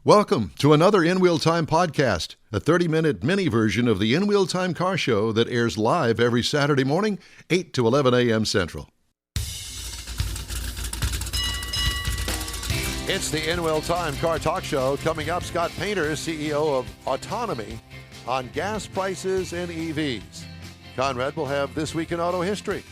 Welcome to another In Wheel Time podcast, a 30-minute mini version of the In Wheel Time car show that airs live every Saturday morning, 8 to 11 a.m. Central. It's the In Wheel Time car talk show. Coming up, Scott Painter, CEO of Autonomy, on gas prices and EVs. Conrad will have This Week in Auto History.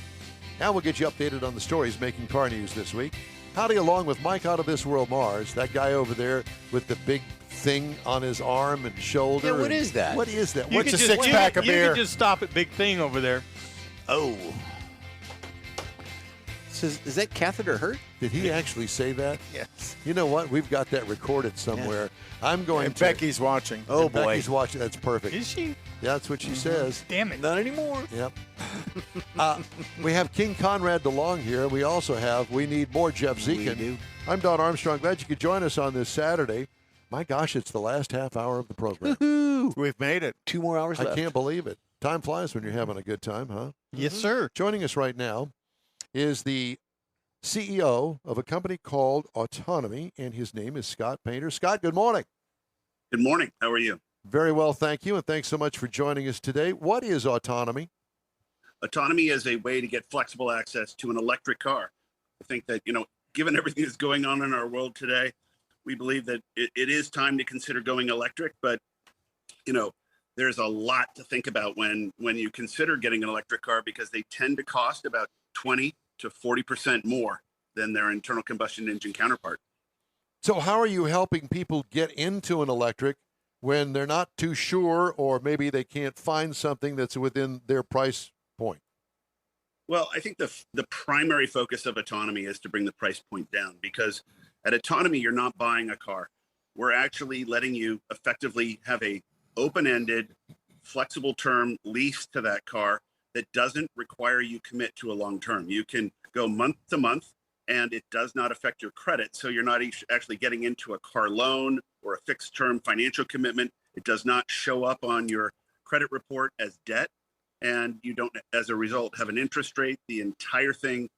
And we'll get you updated on the stories making car news this week. Howdy, along with Mike Out of This World Mars, that guy over there with the big thing on his arm and shoulder. Yeah, what is that? What is that? What's a six-pack of beer? You can just stop at big thing over there. Oh. So is that catheter hurt? Did he actually say that? Yes. You know what? We've got that recorded somewhere. Yeah. I'm going to. Becky's watching. Oh, boy. Becky's watching. That's perfect. Is she? Yeah, that's what she says. Damn it. Not anymore. Yep. We have King Conrad DeLong here. We also have We Need More Jeff Zekin. I'm Don Armstrong. Glad you could join us on this Saturday. My gosh, it's the last half hour of the program. Woo-hoo. We've made it. 2 more hours left. I can't believe it. Time flies when you're having a good time, huh? Yes, sir. Joining us right now is the CEO of a company called Autonomy, and his name is Scott Painter. Scott, good morning. Good morning. How are you? Very well, thank you, and thanks so much for joining us today. What is Autonomy? Autonomy is a way to get flexible access to an electric car. I think that, given everything that's going on in our world today, we believe that it is time to consider going electric, but, there's a lot to think about when you consider getting an electric car, because they tend to cost about 20 to 40% more than their internal combustion engine counterpart. So how are you helping people get into an electric when they're not too sure, or maybe they can't find something that's within their price point? Well, I think the primary focus of Autonomy is to bring the price point down, because at Autonomy, you're not buying a car. We're actually letting you effectively have a open-ended, flexible term lease to that car that doesn't require you commit to a long term. You can go month to month, and it does not affect your credit. So you're not actually getting into a car loan or a fixed term financial commitment. It does not show up on your credit report as debt, and you don't, as a result, have an interest rate. The entire thing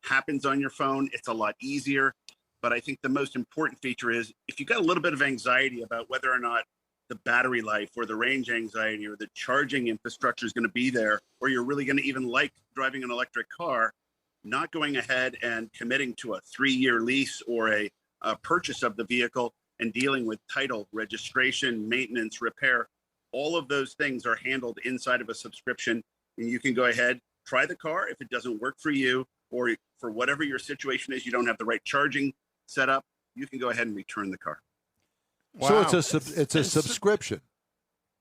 happens on your phone. It's a lot easier. But I think the most important feature is, if you've got a little bit of anxiety about whether or not the battery life or the range anxiety or the charging infrastructure is going to be there, or you're really going to even like driving an electric car, not going ahead and committing to a 3-year lease or a purchase of the vehicle and dealing with title, registration, maintenance, repair, all of those things are handled inside of a subscription. And you can go ahead, try the car. If it doesn't work for you, or for whatever your situation is, you don't have the right charging set up, you can go ahead and return the car. Wow. So it's a subscription.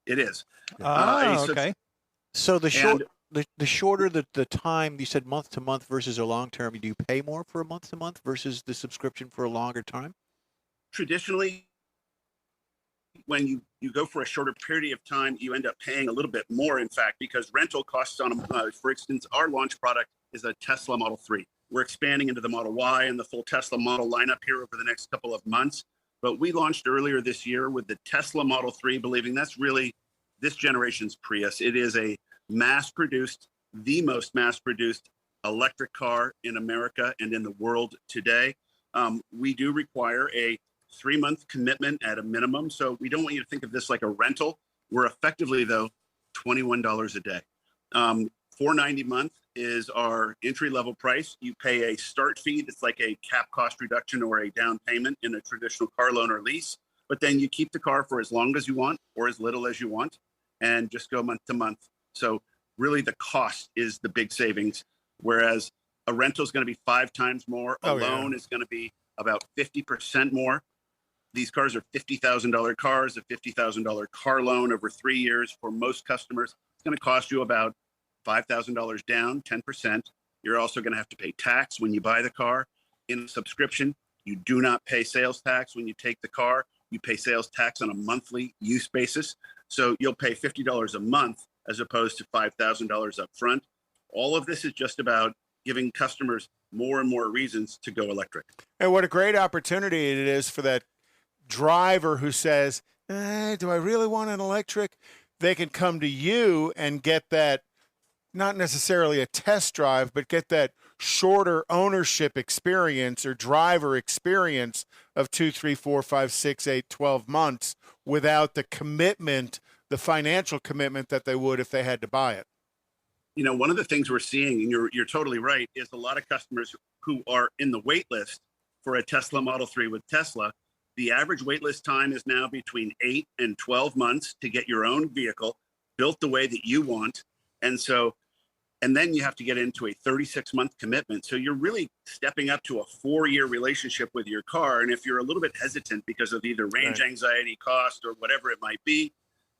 It is. Okay. So the shorter the time, you said month to month versus a long term, do you pay more for a month to month versus the subscription for a longer time? Traditionally, when you go for a shorter period of time, you end up paying a little bit more, in fact, because rental costs on, for instance, our launch product is a Tesla Model 3. We're expanding into the Model Y and the full Tesla model lineup here over the next couple of months. But we launched earlier this year with the Tesla Model 3, believing that's really this generation's Prius. It is a the most mass-produced electric car in America and in the world today. We do require a 3-month commitment at a minimum. So we don't want you to think of this like a rental. We're effectively, though, $21 a day. $490 a month is our entry-level price. You pay a start fee that's like a cap cost reduction or a down payment in a traditional car loan or lease. But then you keep the car for as long as you want or as little as you want, and just go month to month. So really the cost is the big savings, whereas a rental is going to be 5 times more. A loan is going to be about 50% more. These cars are $50,000 cars. A $50,000 car loan over 3 years for most customers, it's going to cost you about $5,000 down, 10%. You're also going to have to pay tax when you buy the car. In a subscription, you do not pay sales tax when you take the car. You pay sales tax on a monthly use basis. So you'll pay $50 a month as opposed to $5,000 up front. All of this is just about giving customers more and more reasons to go electric. And what a great opportunity it is for that driver who says, do I really want an electric? They can come to you and get that, not necessarily a test drive, but get that shorter ownership experience or driver experience of 2, 3, 4, 5, 6, 8, 12 months without the commitment, the financial commitment that they would if they had to buy it. You know, one of the things we're seeing, and you're totally right, is a lot of customers who are in the wait list for a Tesla Model 3 with Tesla. The average wait list time is now between 8 and 12 months to get your own vehicle built the way that you want. And then you have to get into a 36-month commitment. So you're really stepping up to a 4-year relationship with your car. And if you're a little bit hesitant because of either range anxiety, cost, or whatever it might be,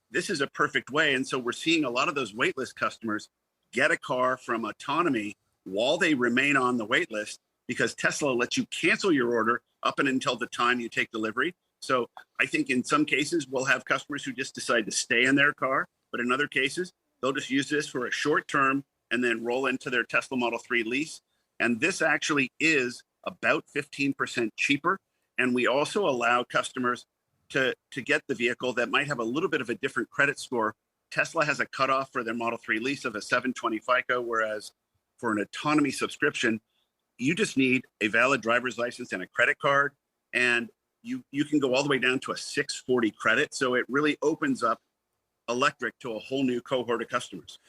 this is a perfect way. And so we're seeing a lot of those waitlist customers get a car from Autonomy while they remain on the wait list, because Tesla lets you cancel your order up and until the time you take delivery. So I think in some cases we'll have customers who just decide to stay in their car, but in other cases they'll just use this for a short term and then roll into their Tesla Model 3 lease. And this actually is about 15% cheaper. And we also allow customers to get the vehicle that might have a little bit of a different credit score. Tesla has a cutoff for their Model 3 lease of a 720 FICO, whereas for an Autonomy subscription, you just need a valid driver's license and a credit card, and you can go all the way down to a 640 credit. So it really opens up electric to a whole new cohort of customers.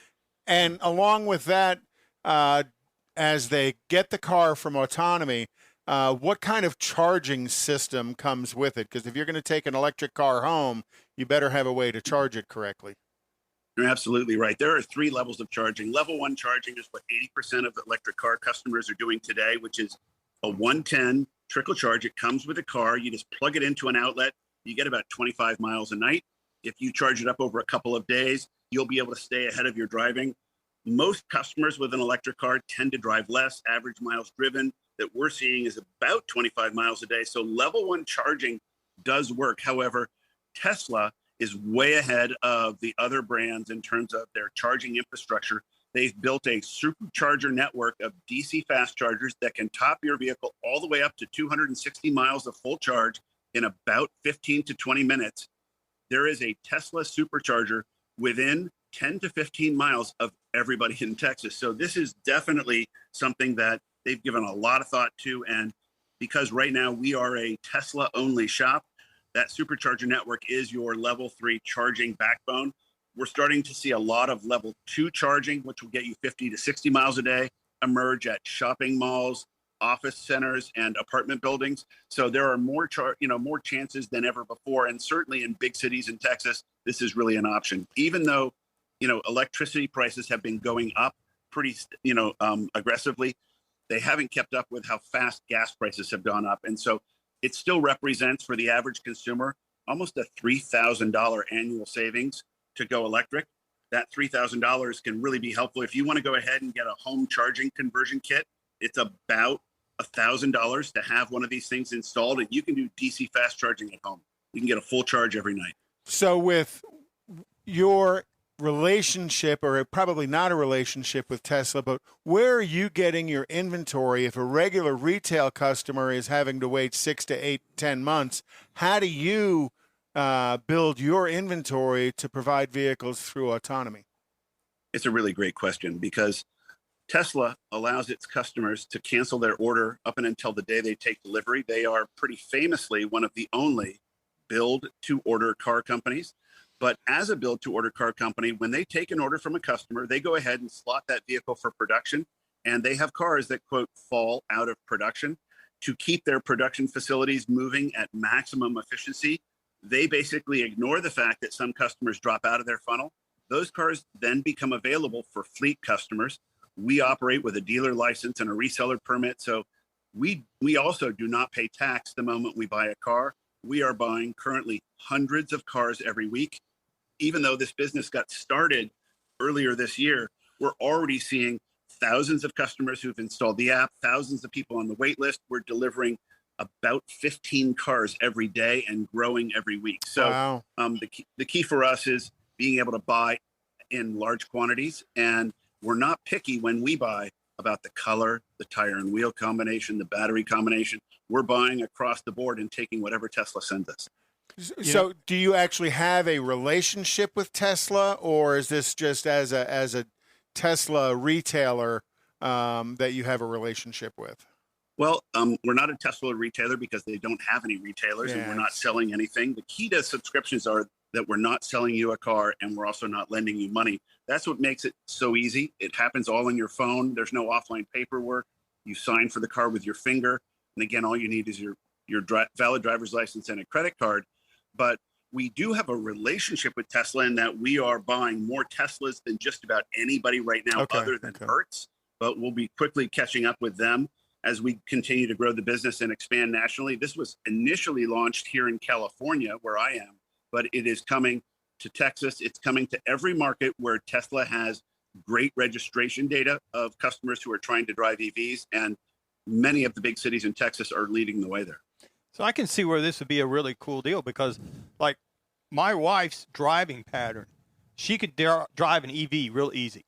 And along with that, as they get the car from Autonomy, what kind of charging system comes with it? Because if you're going to take an electric car home, you better have a way to charge it correctly. You're absolutely right. There are 3 levels of charging. Level 1 charging is what 80% of electric car customers are doing today, which is a 110 trickle charge. It comes with a car. You just plug it into an outlet. You get about 25 miles a night. If you charge it up over a couple of days, you'll be able to stay ahead of your driving. Most customers with an electric car tend to drive less. Average miles driven that we're seeing is about 25 miles a day. So level 1 charging does work. However, Tesla is way ahead of the other brands in terms of their charging infrastructure. They've built a supercharger network of DC fast chargers that can top your vehicle all the way up to 260 miles of full charge in about 15 to 20 minutes. There is a Tesla supercharger within 10 to 15 miles of everybody in Texas. So this is definitely something that they've given a lot of thought to. And because right now we are a Tesla only shop, that supercharger network is your level 3 charging backbone. We're starting to see a lot of level 2 charging, which will get you 50 to 60 miles a day, emerge at shopping malls, office centers, and apartment buildings. So there are more chances than ever before. And certainly in big cities in Texas, this is really an option. Even though, electricity prices have been going up pretty, aggressively, they haven't kept up with how fast gas prices have gone up. And so it still represents for the average consumer almost a $3,000 annual savings to go electric. That $3,000 can really be helpful. If you want to go ahead and get a home charging conversion kit, it's about $1,000 to have one of these things installed, and you can do DC fast charging at home. You can get a full charge every night. So with your relationship, or probably not a relationship with Tesla, but where are you getting your inventory? If a regular retail customer is having to wait 6 to 8, 10 months, how do you build your inventory to provide vehicles through Autonomy? It's a really great question, because Tesla allows its customers to cancel their order up and until the day they take delivery. They are pretty famously one of the only build-to-order car companies. But as a build-to-order car company, when they take an order from a customer, they go ahead and slot that vehicle for production. And they have cars that, quote, fall out of production. To keep their production facilities moving at maximum efficiency, they basically ignore the fact that some customers drop out of their funnel. Those cars then become available for fleet customers. We operate with a dealer license and a reseller permit. So we also do not pay tax the moment we buy a car. We are buying currently hundreds of cars every week. Even though this business got started earlier this year, we're already seeing thousands of customers who've installed the app, thousands of people on the wait list. We're delivering about 15 cars every day and growing every week. So wow. The key for us is being able to buy in large quantities. And we're not picky when we buy about the color, the tire and wheel combination, the battery combination. We're buying across the board and taking whatever Tesla sends us. So do you actually have a relationship with Tesla, or is this just as a Tesla retailer, that you have a relationship with? Well, we're not a Tesla retailer because they don't have any retailers, and we're not selling anything. The key to subscriptions are that we're not selling you a car, and we're also not lending you money. That's what makes it so easy. It happens all on your phone. There's no offline paperwork. You sign for the car with your finger. And again, all you need is your valid driver's license and a credit card. But we do have a relationship with Tesla in that we are buying more Teslas than just about anybody right now other than Hertz. But we'll be quickly catching up with them as we continue to grow the business and expand nationally. This was initially launched here in California, where I am, but it is coming to Texas. It's coming to every market where Tesla has great registration data of customers who are trying to drive EVs, and many of the big cities in Texas are leading the way there. So I can see where this would be a really cool deal because, like, my wife's driving pattern, she could drive an EV real easy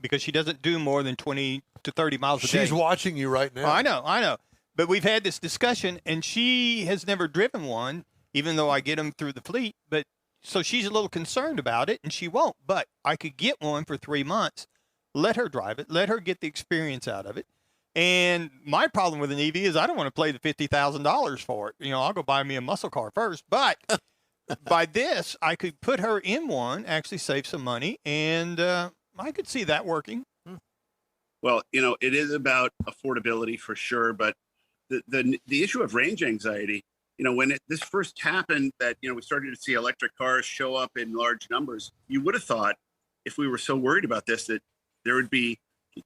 because she doesn't do more than 20 to 30 miles a day. She's watching you right now. Oh, I know. But we've had this discussion, and she has never driven one, even though I get them through the fleet. But so she's a little concerned about it, and she won't. But I could get one for 3 months, let her drive it, let her get the experience out of it. And my problem with an EV is I don't want to pay the $50,000 for it. I'll go buy me a muscle car first. But by this, I could put her in one, actually save some money, and I could see that working. Well, it is about affordability for sure, but the issue of range anxiety, when this first happened that, we started to see electric cars show up in large numbers, you would have thought if we were so worried about this that there would be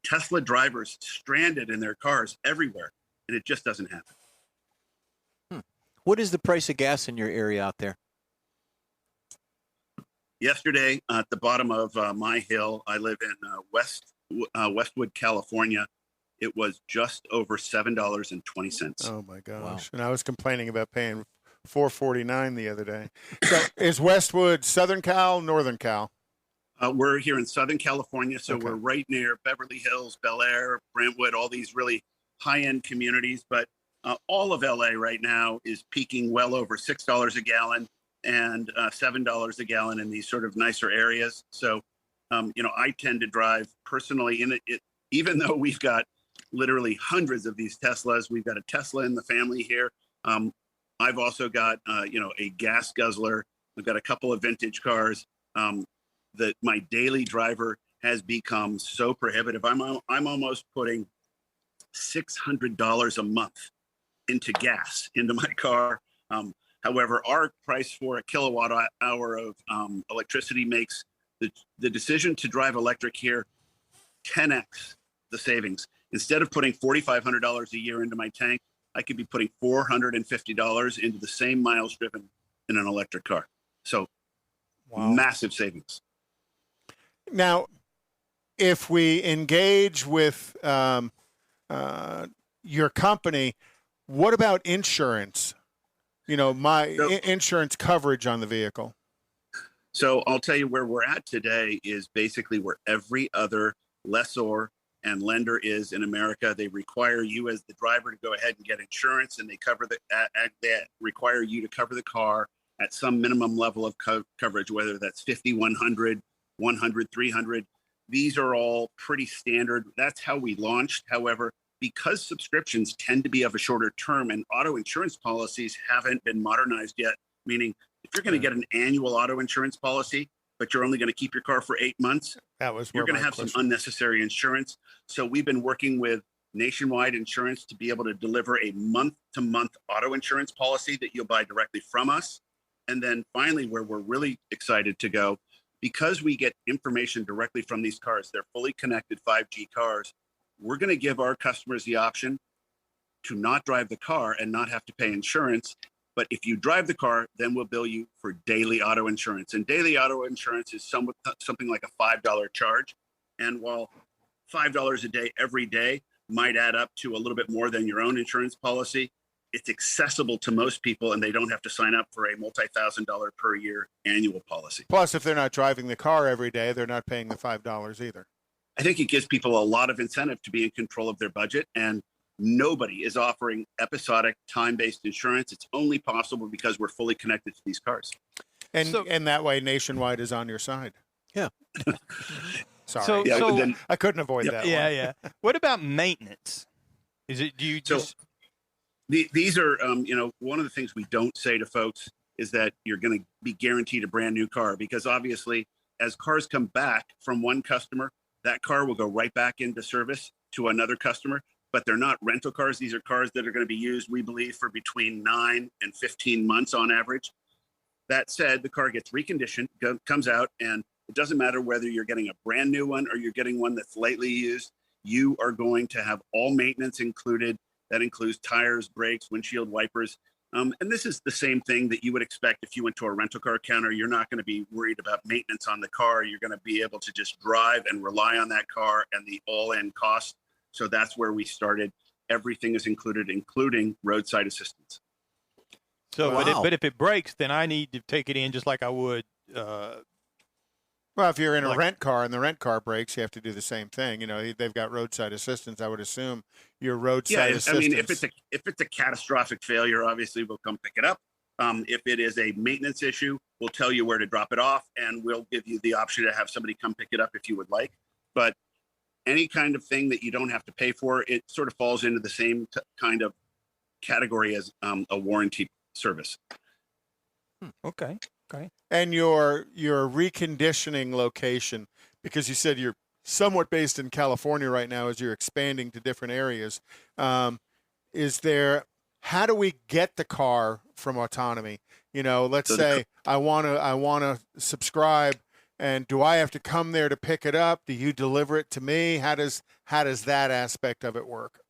Tesla drivers stranded in their cars everywhere, and it just doesn't happen. What is the price of gas in your area out there? Yesterday, at the bottom of my hill, I live in Westwood, California. It was just over $7.20. Oh my gosh! Wow. And I was complaining about paying $4.49 the other day. So is Westwood Southern Cal, Northern Cal? We're here in Southern California, so we're right near Beverly Hills, Bel Air, Brentwood, all these really high-end communities. But all of LA right now is peaking well over $6 a gallon and $7 a gallon in these sort of nicer areas. So, I tend to drive personally in it, even though we've got literally hundreds of these Teslas. We've got a Tesla in the family here. I've also got, a gas guzzler. I've got a couple of vintage cars. That my daily driver has become so prohibitive. I'm almost putting $600 a month into gas into my car. However, our price for a kilowatt hour of electricity makes the decision to drive electric here 10x the savings. Instead of putting $4,500 a year into my tank, I could be putting $450 into the same miles driven in an electric car. So massive savings. Now, if we engage with your company, what about insurance? Insurance coverage on the vehicle. So I'll tell you where we're at today is basically where every other lessor and lender is in America. They require you as the driver to go ahead and get insurance, and they require you to cover the car at some minimum level of coverage, whether that's 50, 100, 100, 300. These are all pretty standard. That's how we launched. However, because subscriptions tend to be of a shorter term and auto insurance policies haven't been modernized yet, meaning if you're going to get an annual auto insurance policy, but you're only going to keep your car for 8 months, you're going to have some unnecessary insurance. So we've been working with Nationwide Insurance to be able to deliver a month-to-month auto insurance policy that you'll buy directly from us. And then finally, where we're really excited to go, because we get information directly from these cars, they're fully connected 5G cars, we're going to give our customers the option to not drive the car and not have to pay insurance. But if you drive the car, then we'll bill you for daily auto insurance. And daily auto insurance is something like a $5 charge. And while $5 a day every day might add up to a little bit more than your own insurance policy, it's accessible to most people, and they don't have to sign up for a multi-$1,000 per year annual policy. Plus, if they're not driving the car every day, they're not paying the $5 either. I think it gives people a lot of incentive to be in control of their budget, and nobody is offering episodic time-based insurance. It's only possible because we're fully connected to these cars. And that way Nationwide is on your side. Yeah. Sorry. I couldn't avoid that one. Yeah. What about maintenance? Is it, do you just... These are, one of the things we don't say to folks is that you're going to be guaranteed a brand new car, because obviously as cars come back from one customer, that car will go right back into service to another customer, but they're not rental cars. These are cars that are going to be used, we believe, for between 9 and 15 months on average. That said, the car gets reconditioned, comes out, and it doesn't matter whether you're getting a brand new one or you're getting one that's lightly used, you are going to have all maintenance included. That includes tires, brakes, windshield wipers. And this is the same thing that you would expect if you went to a rental car counter. You're not going to be worried about maintenance on the car. You're going to be able to just drive and rely on that car and the all-in cost. So that's where we started. Everything is included, including roadside assistance. So, Wow. but if it breaks, then I need to take it in just like I would. Well, if you're in a rent car and the rent car breaks, you have to do the same thing. They've got roadside assistance. I would assume your roadside assistance. I mean, if it's a catastrophic failure, obviously we'll come pick it up. If it is a maintenance issue, we'll tell you where to drop it off, and we'll give you the option to have somebody come pick it up if you would like. But any kind of thing that you don't have to pay for, it sort of falls into the same kind of category as a warranty service. Okay. And your reconditioning location, because you said you're somewhat based in California right now as you're expanding to different areas, how do we get the car from Autonomy? Let's say I want to subscribe, and do I have to come there to pick it up? Do you deliver it to me? How does that aspect of it work?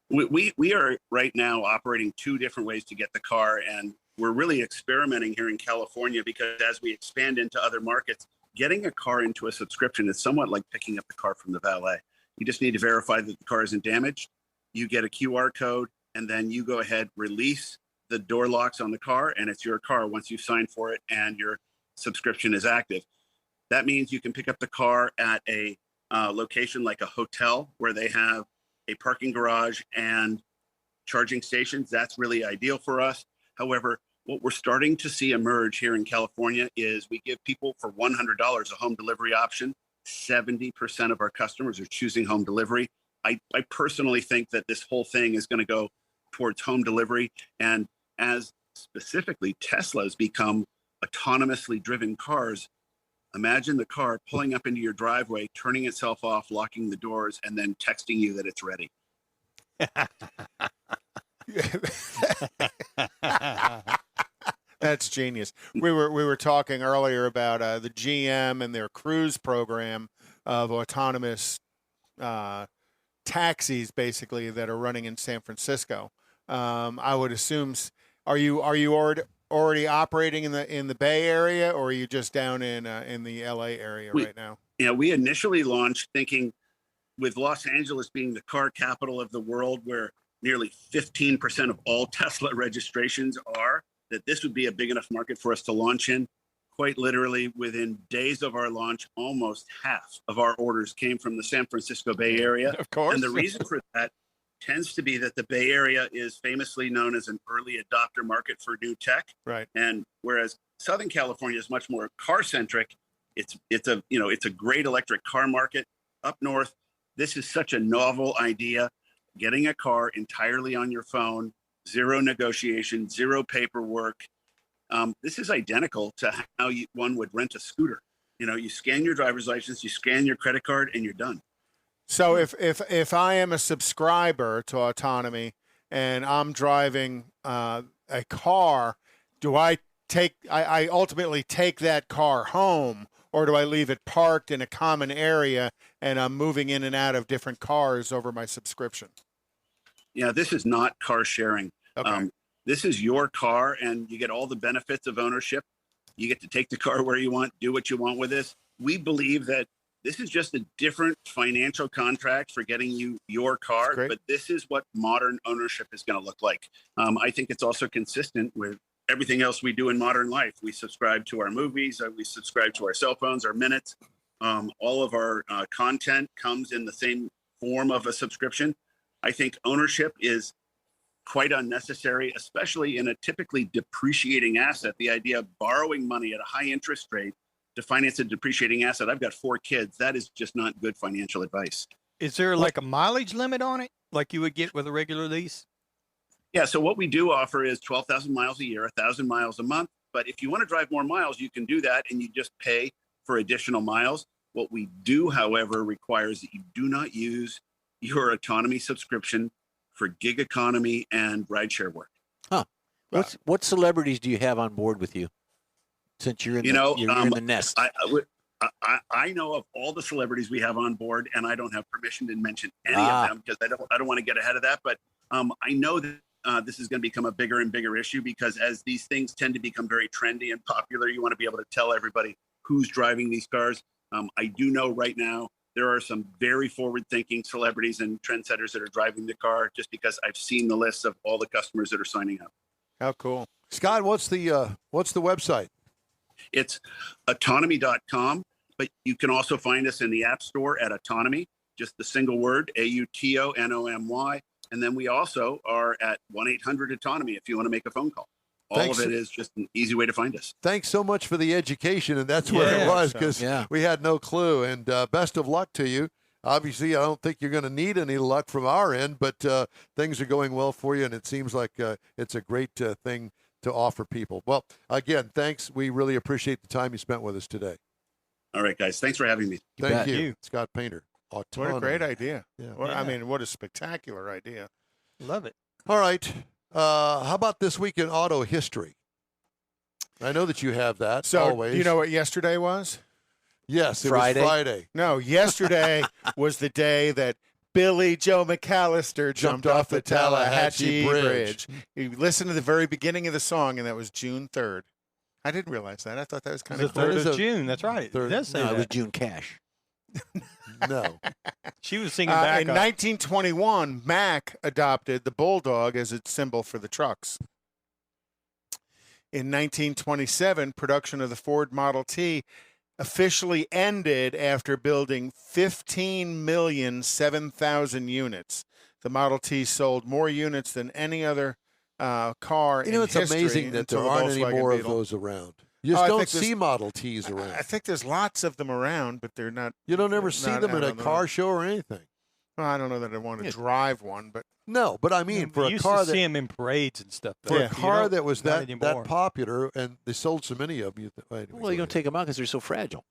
We are right now operating 2 different ways to get the car, and we're really experimenting here in California, because as we expand into other markets, getting a car into a subscription is somewhat like picking up the car from the valet. You just need to verify that the car isn't damaged. You get a QR code, and then you go ahead, release the door locks on the car, and it's your car once you've signed for it and your subscription is active. That means you can pick up the car at a location like a hotel where they have a parking garage and charging stations. That's really ideal for us. However, what we're starting to see emerge here in California is we give people for $100 a home delivery option. 70% of our customers are choosing home delivery. I personally think that this whole thing is going to go towards home delivery. And as specifically Teslas become autonomously driven cars, imagine the car pulling up into your driveway, turning itself off, locking the doors, and then texting you that it's ready. That's genius. We were talking earlier about the GM and their cruise program of autonomous taxis, basically, that are running in San Francisco. I would assume. Are you already operating in the Bay Area, or are you just down in the LA area right now? Yeah, we initially launched thinking, with Los Angeles being the car capital of the world, where nearly 15% of all Tesla registrations are, that this would be a big enough market for us to launch in. Quite literally, within days of our launch, almost half of our orders came from the San Francisco Bay Area. Of course. And the reason for that tends to be that the Bay Area is famously known as an early adopter market for new tech. Right. And whereas Southern California is much more car-centric, it's a great electric car market. Up north, this is such a novel idea. Getting a car entirely on your phone, zero negotiation, zero paperwork. This is identical to how one would rent a scooter. You scan your driver's license, you scan your credit card, and you're done. So if I am a subscriber to Autonomy and I'm driving a car, do I ultimately take that car home, or do I leave it parked in a common area and I'm moving in and out of different cars over my subscription? Yeah, this is not car sharing. Okay. This is your car, and you get all the benefits of ownership. You get to take the car where you want, do what you want with this. We believe that this is just a different financial contract for getting you your car, but this is what modern ownership is going to look like. I think it's also consistent with everything else we do in modern life. We subscribe to our movies, we subscribe to our cell phones, our minutes. All of our content comes in the same form of a subscription. I think ownership is quite unnecessary, especially in a typically depreciating asset. The idea of borrowing money at a high interest rate to finance a depreciating asset. I've got 4 kids. That is just not good financial advice. Is there like a mileage limit on it, like you would get with a regular lease? Yeah, so what we do offer is 12,000 miles a year, 1,000 miles a month. But if you want to drive more miles, you can do that, and you just pay for additional miles. What we do, however, requires that you do not use your autonomy subscription for gig economy and rideshare work. Huh. What celebrities do you have on board with you? Since you're in, you're in the nest. I know of all the celebrities we have on board, and I don't have permission to mention any of them because I don't want to get ahead of that. But I know that this is going to become a bigger and bigger issue because as these things tend to become very trendy and popular, you want to be able to tell everybody who's driving these cars. I do know right now there are some very forward-thinking celebrities and trendsetters that are driving the car just because I've seen the lists of all the customers that are signing up. How cool. Scott, what's the website? It's autonomy.com, but you can also find us in the App Store at Autonomy, just the single word, AUTONOMY. And then we also are at 1-800-AUTONOMY if you want to make a phone call. All of it is just an easy way to find us. Thanks so much for the education, and that's where it was because we had no clue. And best of luck to you. Obviously, I don't think you're going to need any luck from our end, but things are going well for you, and it seems like it's a great thing to offer people. Well, again, thanks. We really appreciate the time you spent with us today. All right, guys. Thanks for having me. Thank you. Scott Painter. Autonomy. What a great idea. Yeah. I mean, what a spectacular idea. Love it. All right. How about this week in auto history? I know that you have that always. Do you know what yesterday was? Yes, it Friday. was Friday. No, yesterday was the day that Billy Joe McAllister jumped off the Tallahatchie Bridge. You listened to the very beginning of the song, and that was June 3rd. I didn't realize that. I thought that was kind The of cool. 3rd of June. That's right. It does say No, that. it was June Cash. No. She was singing back in up. 1921, Mack adopted the bulldog as its symbol for the trucks. In 1927, production of the Ford Model T officially ended after building 15,007,000 units. The Model T sold more units than any other car in it's history amazing that there until the aren't any Volkswagen more Beetle. of those around. You just I don't think see Model Ts around. I think there's lots of them around, but they're not. You don't ever see not them at out a on the car road. show or anything. Well, I don't know that I want to drive one, but No, but I mean, for You a used car to that see them in parades and stuff. for though. a You car don't- that was not that anymore. popular, and they sold so many of them. Well, you don't take them out because they're so fragile.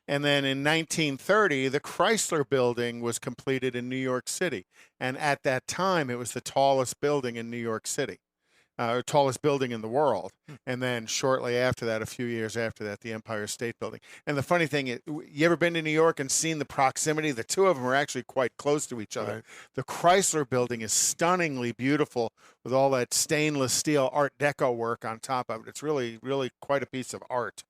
And then in 1930, the Chrysler Building was completed in New York City. And at that time, it was the tallest building in New York City, tallest building in the world. And then shortly after that, a few years after that, the Empire State Building. And the funny thing is, you ever been to New York and seen the proximity? The two of them are actually quite close to each other. Right. The Chrysler Building is stunningly beautiful with all that stainless steel Art Deco work on top of it. It's really, really quite a piece of art.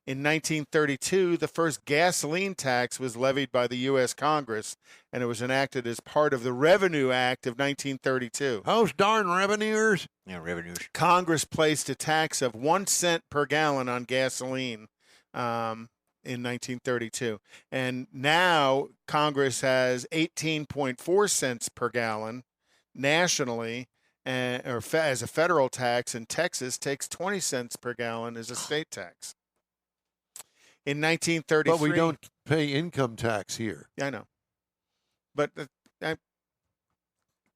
In 1932, the first gasoline tax was levied by the U.S. Congress, and it was enacted as part of the Revenue Act of 1932. Those darn revenuers. Yeah, revenues. Congress placed a tax of 1 cent per gallon on gasoline in 1932. And now Congress has 18.4 cents per gallon nationally, as a federal tax, and Texas takes 20 cents per gallon as a state tax. In 1933, But we don't pay income tax here. I know, but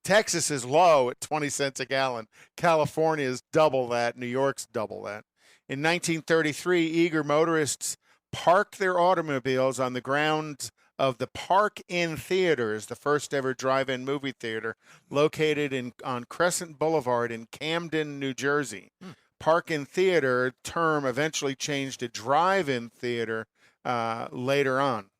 Texas is low at 20 cents a gallon. California is double that. New York's double that. In 1933, eager motorists parked their automobiles on the grounds of the Park-In Theaters, the first ever drive-in movie theater located on Crescent Boulevard in Camden, New Jersey. Park-In Theater term eventually changed to drive-in theater later on.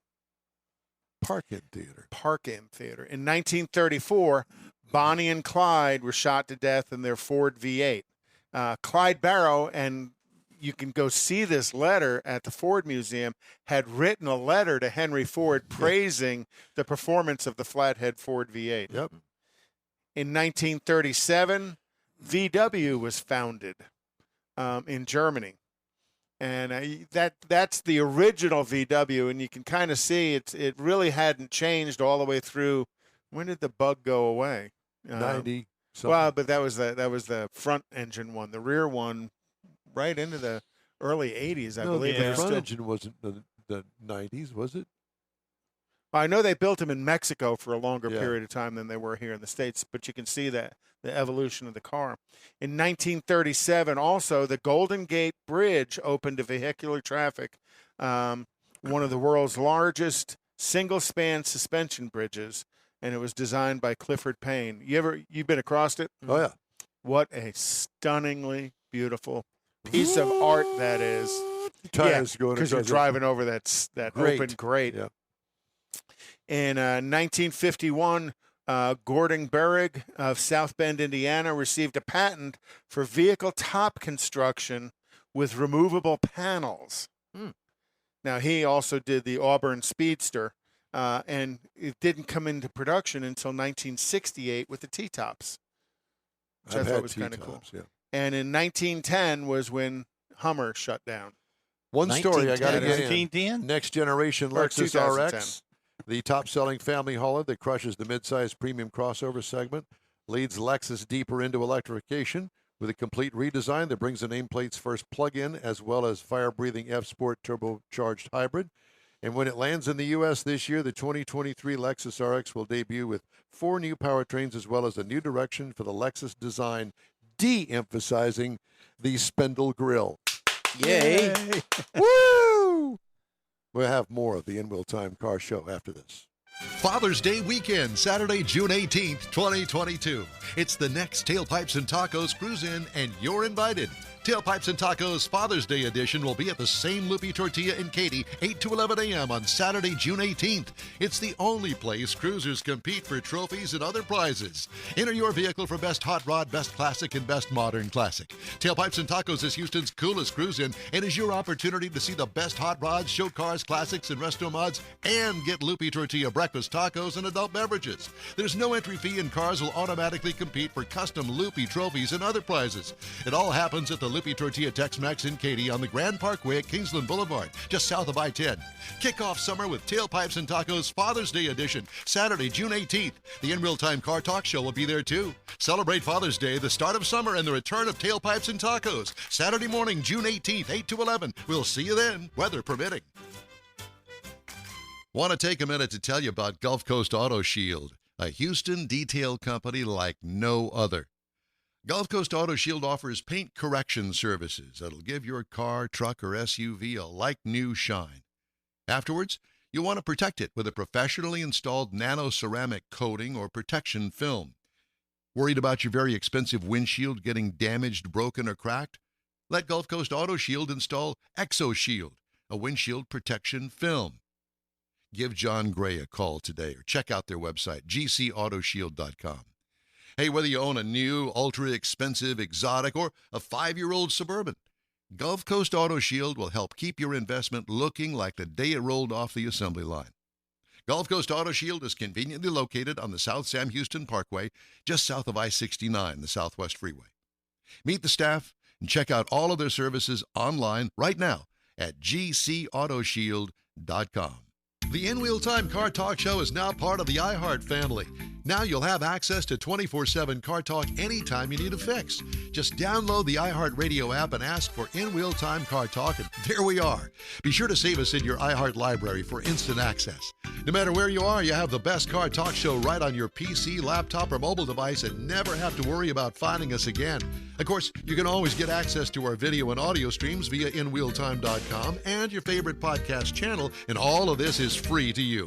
Park-In theater. Park-In Theater. In 1934, Bonnie and Clyde were shot to death in their Ford V8. Clyde Barrow, and you can go see this letter at the Ford Museum, had written a letter to Henry Ford praising the performance of the flathead Ford V8. Yep. In 1937, VW was founded in Germany. And that's the original VW, and you can kind of see it really hadn't changed all the way through. When did the Bug go away? 90 something. Well, but that was the front engine one. The rear one, right into the early 80s, I No, believe. the They were front still- engine wasn't the 90s, was it? I know they built them in Mexico for a longer Yeah. period of time than they were here in the States, but you can see that the evolution of the car. In 1937, also, the Golden Gate Bridge opened to vehicular traffic, one of the world's largest single-span suspension bridges, and it was designed by Clifford Payne. You've been across it? Oh, yeah. What a stunningly beautiful piece of art that is. Tires going because you're across it. driving over that Grate. open grate. Yeah. In 1951, Gordon Berrig of South Bend, Indiana, received a patent for vehicle top construction with removable panels. Now, he also did the Auburn Speedster, and it didn't come into production until 1968 with the T-tops, which I thought was kind of cool. Yeah. And in 1910 was when Hummer shut down. One story I got to 1910. get in. 1910? Next generation Or Lexus 2010. RX, the top-selling family hauler that crushes the midsize premium crossover segment, leads Lexus deeper into electrification with a complete redesign that brings the nameplate's first plug-in as well as fire-breathing F-Sport turbocharged hybrid. And when it lands in the U.S. this year, the 2023 Lexus RX will debut with 4 new powertrains as well as a new direction for the Lexus design, de-emphasizing the spindle grille. Yay. Woo! We'll have more of the In-Wheel Time Car Show after this. Father's Day weekend, Saturday, June 18th, 2022. It's the next Tailpipes and Tacos Cruise In, and you're invited. Tailpipes and Tacos Father's Day edition will be at the same Loopy Tortilla in Katy, 8 to 11 a.m. on Saturday, June 18th. It's the only place cruisers compete for trophies and other prizes. Enter your vehicle for Best Hot Rod, Best Classic, and Best Modern Classic. Tailpipes and Tacos is Houston's coolest cruise-in and is your opportunity to see the best hot rods, show cars, classics, and resto mods, and get Loopy Tortilla breakfast tacos and adult beverages. There's no entry fee, and cars will automatically compete for custom Loopy trophies and other prizes. It all happens at the Loopy Tortilla Tex-Mex in Katy on the Grand Parkway at Kingsland Boulevard, just south of I-10. Kick off summer with Tailpipes and Tacos Father's Day edition, Saturday, June 18th. The In Real Time Car Talk Show will be there too. Celebrate Father's Day, the start of summer, and the return of Tailpipes and Tacos. Saturday morning, June 18th, 8 to 11. We'll see you then, weather permitting. Want to take a minute to tell you about Gulf Coast Auto Shield, a Houston detail company like no other. Gulf Coast Auto Shield offers paint correction services that'll give your car, truck, or SUV a like-new shine. Afterwards, you'll want to protect it with a professionally installed nano-ceramic coating or protection film. Worried about your very expensive windshield getting damaged, broken, or cracked? Let Gulf Coast Auto Shield install Exo Shield, a windshield protection film. Give John Gray a call today or check out their website, gcautoshield.com. Hey, whether you own a new, ultra-expensive, exotic, or a 5-year-old Suburban, Gulf Coast Auto Shield will help keep your investment looking like the day it rolled off the assembly line. Gulf Coast Auto Shield is conveniently located on the South Sam Houston Parkway, just south of I-69, the Southwest Freeway. Meet the staff and check out all of their services online right now at gcautoshield.com. The In-Wheel Time Car Talk Show is now part of the iHeart family. Now you'll have access to 24/7 Car Talk anytime you need a fix. Just download the iHeart Radio app and ask for In-Wheel Time Car Talk, and there we are. Be sure to save us in your iHeart library for instant access. No matter where you are, you have the best Car Talk Show right on your PC, laptop, or mobile device and never have to worry about finding us again. Of course, you can always get access to our video and audio streams via InWheelTime.com and your favorite podcast channel, and all of this is free to you.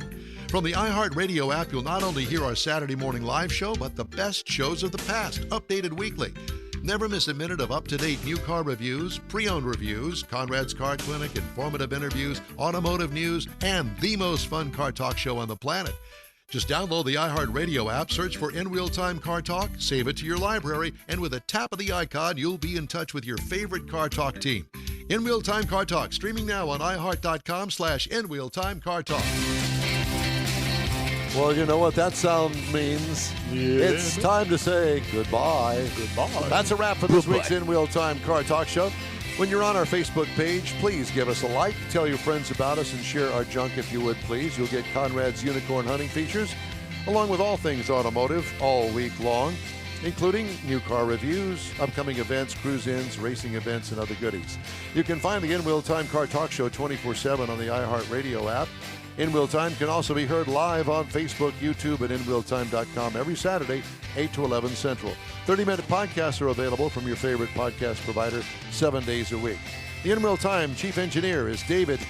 From the iHeartRadio app, you'll not only hear our Saturday morning live show, but the best shows of the past, updated weekly. Never miss a minute of up-to-date new car reviews, pre-owned reviews, Conrad's Car Clinic, informative interviews, automotive news, and the most fun car talk show on the planet. Just download the iHeartRadio app, search for In-Wheel Time Car Talk, save it to your library, and with a tap of the icon, you'll be in touch with your favorite Car Talk team. In-Wheel Time Car Talk, streaming now on iHeart.com/In-Wheel Time Car Talk. Well, you know what that sound means. It's time to say goodbye. Goodbye. That's a wrap for this week's In-Wheel Time Car Talk Show. When you're on our Facebook page, please give us a like, tell your friends about us, and share our junk if you would, please. You'll get Conrad's Unicorn Hunting features, along with all things automotive, all week long. including new car reviews, upcoming events, cruise-ins, racing events, and other goodies. You can find the In Wheel Time Car Talk Show 24/7 on the iHeartRadio app. In Wheel Time can also be heard live on Facebook, YouTube, and InWheelTime.com every Saturday, 8 to 11 Central. 30-minute podcasts are available from your favorite podcast provider 7 days a week. The In Wheel Time Chief Engineer is David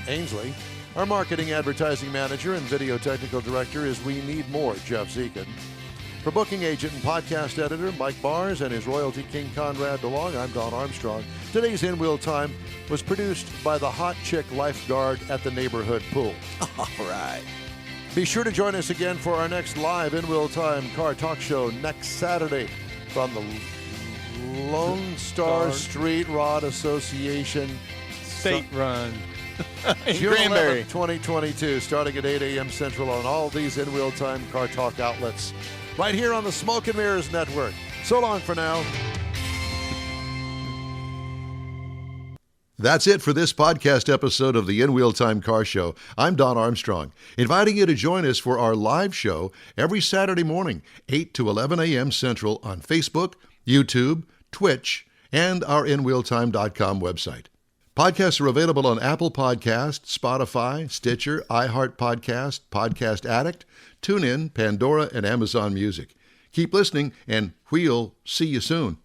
Ainsley. Our Marketing Advertising Manager and Video Technical Director is We Need More, Jeff Zekin. For booking agent and podcast editor Mike Bars and his royalty king Conrad DeLong, I'm Don Armstrong. Today's In Wheel Time was produced by the hot chick lifeguard at the neighborhood pool. All right. Be sure to join us again for our next live In Wheel Time Car Talk Show next Saturday from the Lone Star Street Rod Association. State run. June Granbury. 11th, 2022, starting at 8 a.m. Central on all these In Wheel Time Car Talk outlets. Right here on the Smoke and Mirrors Network. So long for now. That's it for this podcast episode of the In Wheel Time Car Show. I'm Don Armstrong, inviting you to join us for our live show every Saturday morning, 8 to 11 a.m. Central on Facebook, YouTube, Twitch, and our InWheelTime.com website. Podcasts are available on Apple Podcasts, Spotify, Stitcher, iHeart Podcast, Podcast Addict, TuneIn, Pandora, and Amazon Music. Keep listening, and we'll see you soon.